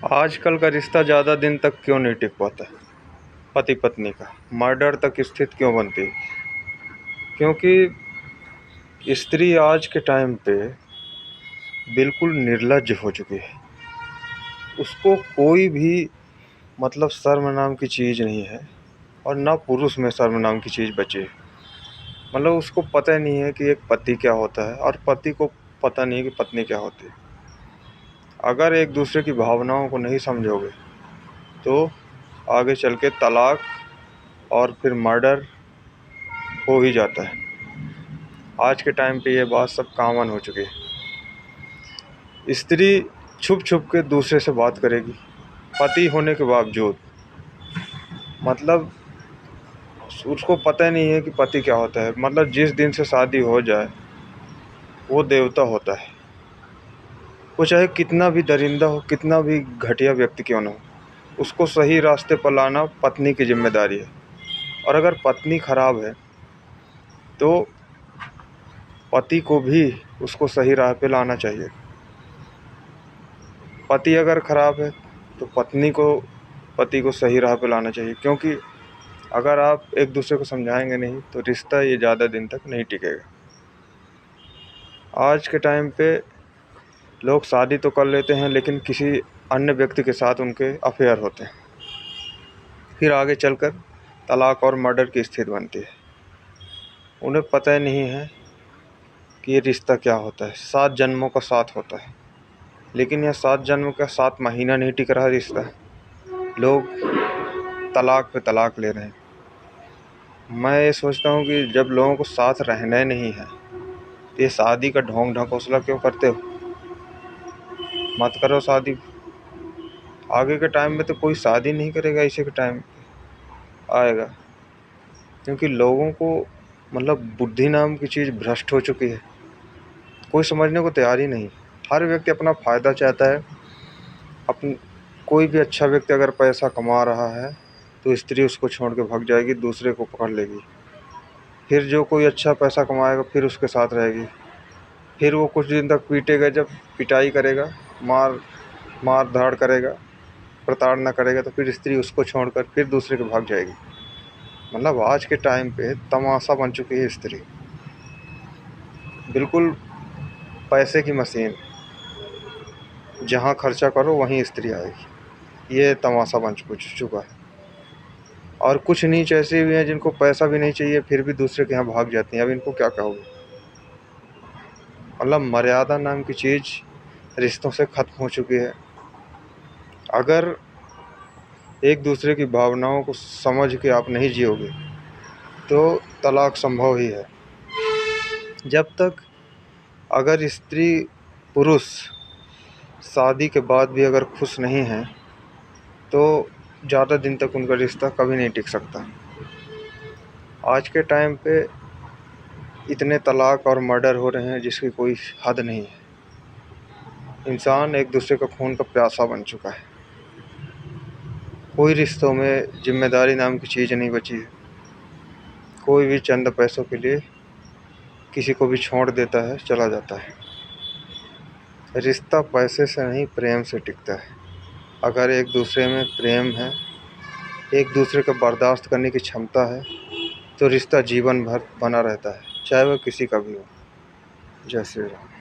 आजकल का रिश्ता ज़्यादा दिन तक क्यों नहीं टिक पाता? पति पत्नी का मर्डर तक स्थिति क्यों बनती है? क्योंकि स्त्री आज के टाइम पे बिल्कुल निर्लज्ज हो चुकी है। उसको कोई भी शर्म नाम की चीज़ नहीं है, और ना पुरुष में शर्म नाम की चीज़ बची है। उसको पता ही नहीं है कि एक पति क्या होता है, और पति को पता नहीं है कि पत्नी क्या होती है। अगर एक दूसरे की भावनाओं को नहीं समझोगे तो आगे चल के तलाक और फिर मर्डर हो ही जाता है। आज के टाइम पे ये बात सब कॉमन हो चुकी है। स्त्री छुप छुप के दूसरे से बात करेगी, पति होने के बावजूद। मतलब उसको पता ही नहीं है कि पति क्या होता है। जिस दिन से शादी हो जाए वो देवता होता है। वो चाहे कितना भी दरिंदा हो, कितना भी घटिया व्यक्ति क्यों ना हो, उसको सही रास्ते पर लाना पत्नी की जिम्मेदारी है। और अगर पत्नी खराब है तो पति को भी उसको सही राह पे लाना चाहिए। पति अगर खराब है तो पति को सही राह पे लाना चाहिए। क्योंकि अगर आप एक दूसरे को समझाएंगे नहीं तो रिश्ता ये ज़्यादा दिन तक नहीं टिकेगा। आज के टाइम पे लोग शादी तो कर लेते हैं, लेकिन किसी अन्य व्यक्ति के साथ उनके अफेयर होते हैं। फिर आगे चलकर तलाक और मर्डर की स्थिति बनती है। उन्हें पता ही नहीं है कि ये रिश्ता क्या होता है। 7 जन्मों का साथ होता है, लेकिन यह 7 जन्म का 7 महीना नहीं टिक रहा रिश्ता। लोग तलाक पे तलाक ले रहे हैं। मैं ये सोचता हूँ कि जब लोगों को साथ रहना ही नहीं है तो ये शादी का ढोंग ढकोसला क्यों करते हो? मत करो शादी। आगे के टाइम में तो कोई शादी नहीं करेगा, इसी के टाइम आएगा। क्योंकि लोगों को बुद्धि नाम की चीज़ भ्रष्ट हो चुकी है। कोई समझने को तैयार ही नहीं। हर व्यक्ति अपना फ़ायदा चाहता है। अपन कोई भी अच्छा व्यक्ति अगर पैसा कमा रहा है तो स्त्री उसको छोड़ के भाग जाएगी, दूसरे को पकड़ लेगी। फिर जो कोई अच्छा पैसा कमाएगा फिर उसके साथ रहेगी। फिर वो कुछ दिन तक पीटेगा, जब पिटाई करेगा, मार धाड़ करेगा, प्रताड़ना करेगा, तो फिर स्त्री उसको छोड़कर फिर दूसरे के भाग जाएगी। आज के टाइम पे तमाशा बन चुकी है स्त्री। बिल्कुल पैसे की मशीन। जहाँ खर्चा करो वहीं स्त्री आएगी। ये तमाशा बन चुका है। और कुछ नीच ऐसे भी हैं जिनको पैसा भी नहीं चाहिए फिर भी दूसरे के यहाँ भाग जाती हैं। अब इनको क्या कहोगे? मर्यादा नाम की चीज़ रिश्तों से ख़त्म हो चुकी है। अगर एक दूसरे की भावनाओं को समझ के आप नहीं जियोगे तो तलाक संभव ही है। जब तक अगर स्त्री पुरुष शादी के बाद भी अगर खुश नहीं हैं तो ज़्यादा दिन तक उनका रिश्ता कभी नहीं टिक सकता। आज के टाइम पे इतने तलाक और मर्डर हो रहे हैं जिसकी कोई हद नहीं है। इंसान एक दूसरे का खून का प्यासा बन चुका है। कोई रिश्तों में जिम्मेदारी नाम की चीज़ नहीं बची है। कोई भी चंद पैसों के लिए किसी को भी छोड़ देता है, चला जाता है। रिश्ता पैसे से नहीं प्रेम से टिकता है। अगर एक दूसरे में प्रेम है, एक दूसरे को बर्दाश्त करने की क्षमता है, तो रिश्ता जीवन भर बना रहता है, चाहे वह किसी का भी हो। जय श्री राम।